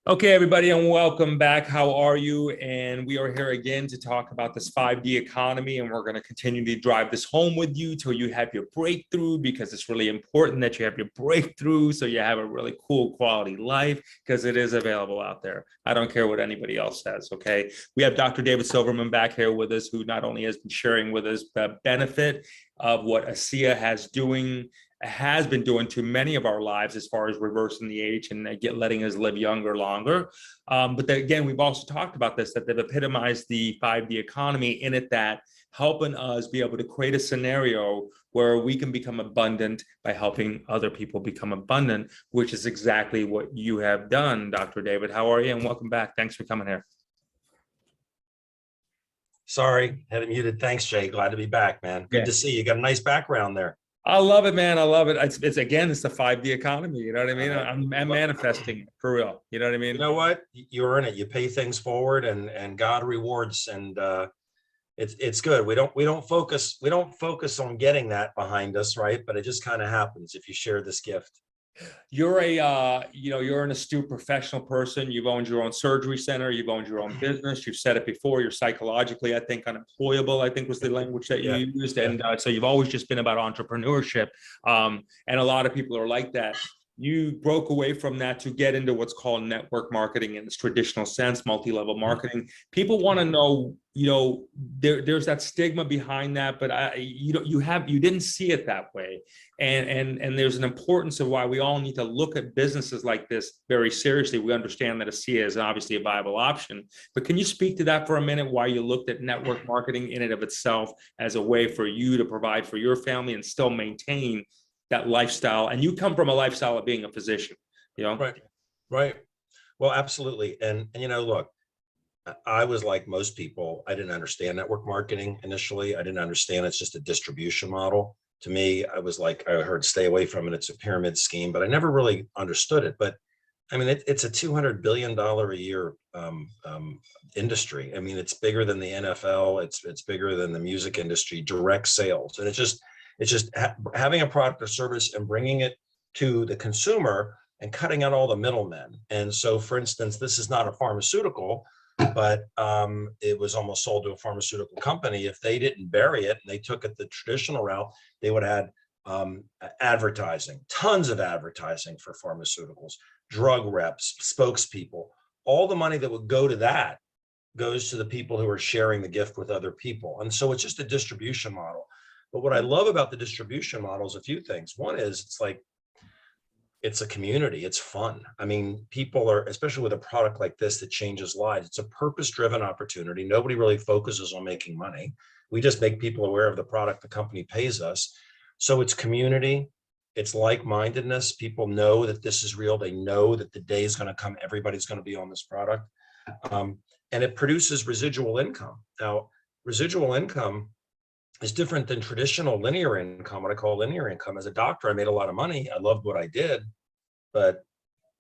Okay, everybody, and welcome back. How are you? And we are here again to talk about this 5D economy, and we're going to continue to drive this home with you till you have your breakthrough, because it's really important that you have your breakthrough so you have a really cool quality life, because it is available out there. I don't care what anybody else says, okay? We have Dr. David Silverman back here with us, who not only has been sharing with us the benefit of what ASEA has been doing to many of our lives as far as reversing the age and letting us live younger longer. But again, we've also talked about this, that they've epitomized the 5D economy in it, that helping us be able to create a scenario where we can become abundant by helping other people become abundant, which is exactly what you have done, Dr. David. How are you? And welcome back. Thanks for coming here. Sorry, had it muted. Thanks, Jay. Glad to be back, man. Good to see you. You got a nice background there. I love it, man. I love it. It's the 5D economy. You know what I mean? I'm manifesting it for real. You know what I mean? You know what? You earn it. You pay things forward, and God rewards. And it's good. We don't focus on getting that behind us, right? But it just kind of happens if you share this gift. You're you're an astute professional person. You've owned your own surgery center. You've owned your own business. You've said it before. You're psychologically, I think, unemployable, I think was the language that you used. And so you've always just been about entrepreneurship. And a lot of people are like that. You broke away from that to get into what's called network marketing in its traditional sense, multi-level marketing. People want to know, there's that stigma behind that, but you didn't see it that way. And there's an importance of why we all need to look at businesses like this very seriously. We understand that ASEA is obviously a viable option, but can you speak to that for a minute, why you looked at network marketing in and of itself as a way for you to provide for your family and still maintain that lifestyle? And you come from a lifestyle of being a physician, Right. Well, absolutely. And look, I was like most people. I didn't understand network marketing initially. I didn't understand it's just a distribution model. To me, I was like, I heard stay away from it. It's a pyramid scheme, but I never really understood it. But I mean, it's a $200 billion a year industry. I mean, it's bigger than the NFL. It's bigger than the music industry, direct sales. And it's just having a product or service and bringing it to the consumer and cutting out all the middlemen. And so, for instance, this is not a pharmaceutical, but it was almost sold to a pharmaceutical company. If they didn't bury it and they took it the traditional route, they would have had advertising, tons of advertising for pharmaceuticals, drug reps, spokespeople. All the money that would go to that goes to the people who are sharing the gift with other people. And so it's just a distribution model. But what I love about the distribution model is a few things. One is it's a community. It's fun. I mean, people are, especially with a product like this that changes lives, it's a purpose-driven opportunity. Nobody really focuses on making money. We just make people aware of the product the company pays us. So it's community. It's like-mindedness. People know that this is real. They know that the day is going to come. Everybody's going to be on this product. And it produces residual income. Now, residual income is different than traditional linear income, what I call linear income. As a doctor, I made a lot of money. I loved what I did. But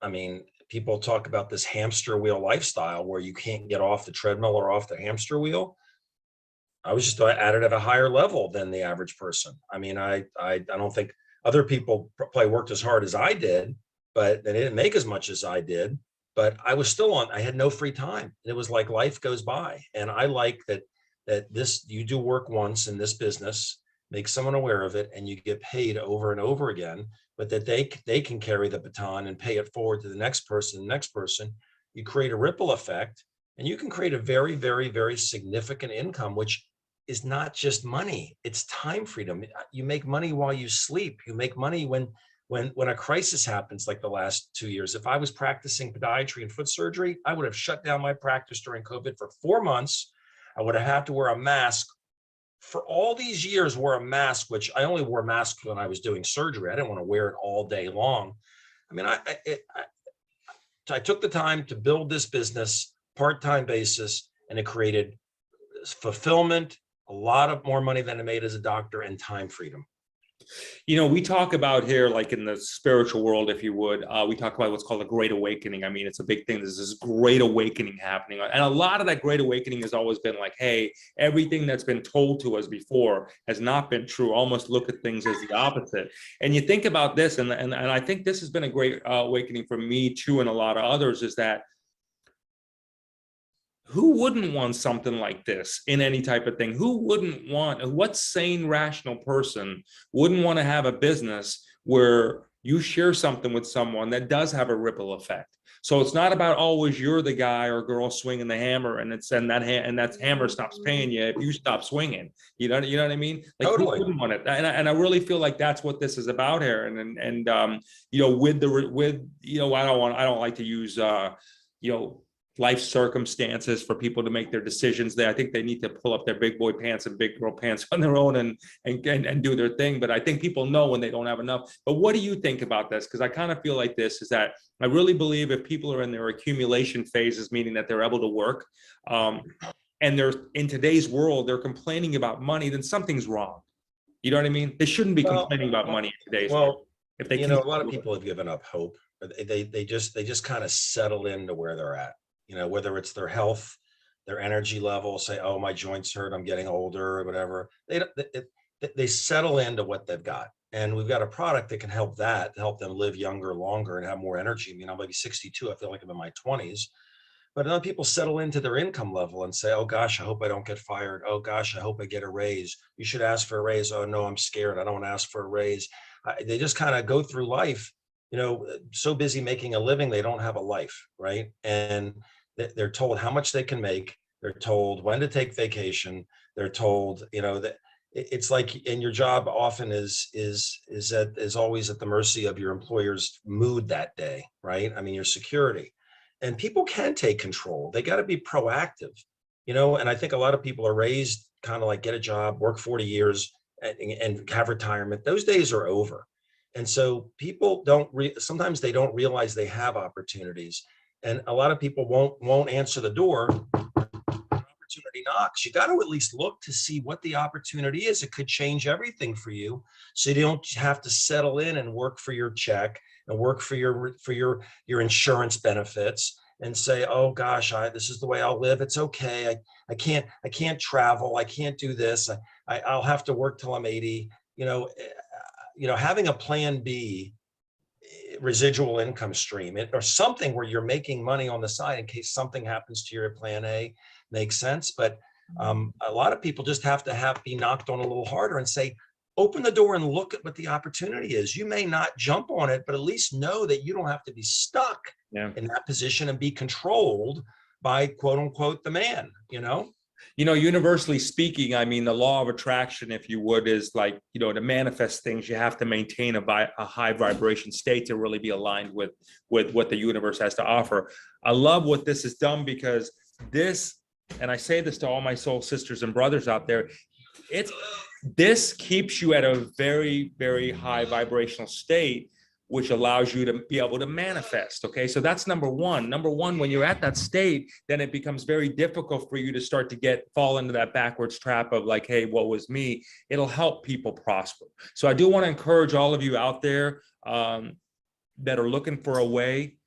I mean, people talk about this hamster wheel lifestyle where you can't get off the treadmill or off the hamster wheel. I was just at it at a higher level than the average person. I mean, I don't think other people probably worked as hard as I did, but they didn't make as much as I did. But I was still I had no free time. It was like life goes by. And I like that you do work once in this business, make someone aware of it, and you get paid over and over again, but that they can carry the baton and pay it forward to the next person. You create a ripple effect, and you can create a very, very, very significant income, which is not just money, it's time freedom. You make money while you sleep. You make money when a crisis happens, like the last 2 years. If I was practicing podiatry and foot surgery, I would have shut down my practice during COVID for 4 months. I would have had to wear a mask for all these years, which I only wore masks when I was doing surgery. I didn't want to wear it all day long. I mean, I took the time to build this business part-time basis, and it created fulfillment, a lot of more money than I made as a doctor, and time freedom. You know, we talk about here, like in the spiritual world, if you would, we talk about what's called a great awakening. I mean, it's a big thing. There's this great awakening happening. And a lot of that great awakening has always been like, hey, everything that's been told to us before has not been true. Almost look at things as the opposite. And you think about this, and I think this has been a great awakening for me too, and a lot of others, is that who wouldn't want something like this in any type of thing? Who wouldn't want, what sane, rational person wouldn't want to have a business where you share something with someone that does have a ripple effect? So it's not about always you're the guy or girl swinging the hammer, and that hammer stops paying you if you stop swinging. You know what I mean? Like, Totally. who wouldn't want it? And I really feel like that's what this is about here. And you know, with you know, I don't like to use you know, life circumstances for people to make their decisions there. I think they need to pull up their big boy pants and big girl pants on their own and do their thing. But I think people know when they don't have enough. But what do you think about this? Because I kind of feel like this is that I really believe if people are in their accumulation phases, meaning that they're able to work, and they're in today's world, they're complaining about money, then something's wrong. You know what I mean? They shouldn't be complaining about money in today's world. If they, you know, a lot of people have given up hope. They just kind of settle into where they're at. You know, whether it's their health, their energy level, say, oh, my joints hurt, I'm getting older, or whatever. They settle into what they've got. And we've got a product that can help help them live younger, longer, and have more energy. I mean, I'm maybe 62. I feel like I'm in my 20s. But other people settle into their income level and say, oh, gosh, I hope I don't get fired. Oh, gosh, I hope I get a raise. You should ask for a raise. Oh, no, I'm scared. I don't want to ask for a raise. They just kind of go through life, you know, so busy making a living, they don't have a life, right? And they're told how much they can make. They're told when to take vacation. They're told, you know, that it's like, and your job often is always at the mercy of your employer's mood that day, right? I mean, your security. And people can take control. They got to be proactive, you know. And I think a lot of people are raised kind of like get a job, work 40 years, and have retirement. Those days are over. And so people sometimes they don't realize they have opportunities. And a lot of people won't answer the door when opportunity knocks. You got to at least look to see what the opportunity is. It could change everything for you. So you don't have to settle in and work for your check and work for your insurance benefits and say, oh gosh, this is the way I'll live. It's okay. I can't travel. I can't do this. I'll have to work till I'm 80. You know, having a plan B, residual income stream, or something where you're making money on the side in case something happens to your plan A, makes sense. But a lot of people just have to be knocked on a little harder and say, open the door and look at what the opportunity is. You may not jump on it, but at least know that you don't have to be stuck in that position and be controlled by quote unquote the man, you know? You know, universally speaking, I mean, the law of attraction, if you would, is like, you know, to manifest things, you have to maintain a high vibration state to really be aligned with what the universe has to offer. I love what this has done, because this, and I say this to all my soul sisters and brothers out there, this keeps you at a very, very high vibrational state, which allows you to be able to manifest. Okay, so that's number one. Number one, when you're at that state, then it becomes very difficult for you to start to fall into that backwards trap of like, hey, what was me? It'll help people prosper. So I do want to encourage all of you out there that are looking for a way,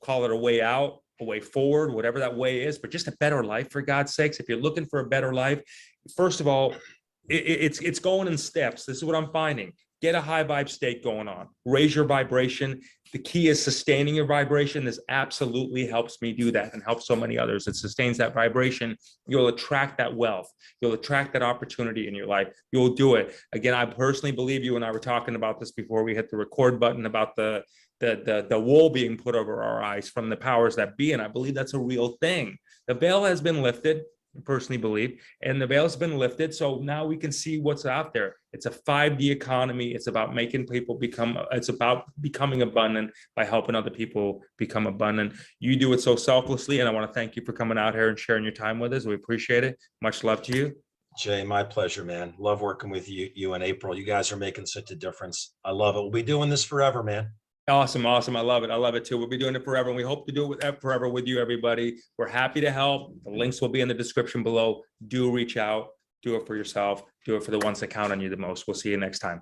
call it a way out, a way forward, whatever that way is, but just a better life, for God's sakes. If you're looking for a better life, first of all, it's going in steps. This is what I'm finding. Get a high vibe state going on. Raise your vibration. The key is sustaining your vibration. This absolutely helps me do that and helps so many others. It sustains that vibration. You'll attract that wealth. You'll attract that opportunity in your life. You'll do it. Again, I personally believe you and I were talking about this before we hit the record button about the wool being put over our eyes from the powers that be. And I believe that's a real thing. The veil has been lifted. Personally believe, and the veil's been lifted, so now we can see what's out there. It's a 5D economy. It's about making people it's about becoming abundant by helping other people become abundant. You do it so selflessly, and I want to thank you for coming out here and sharing your time with us. We appreciate it. Much love to you. Jay, my pleasure, man. Love working with you and April. You guys are making such a difference. I love it. We'll be doing this forever, man. Awesome. I love it. I love it too. We'll be doing it forever, and we hope to do it forever with you, everybody. We're happy to help. The links will be in the description below. Do reach out. Do it for yourself. Do it for the ones that count on you the most. We'll see you next time.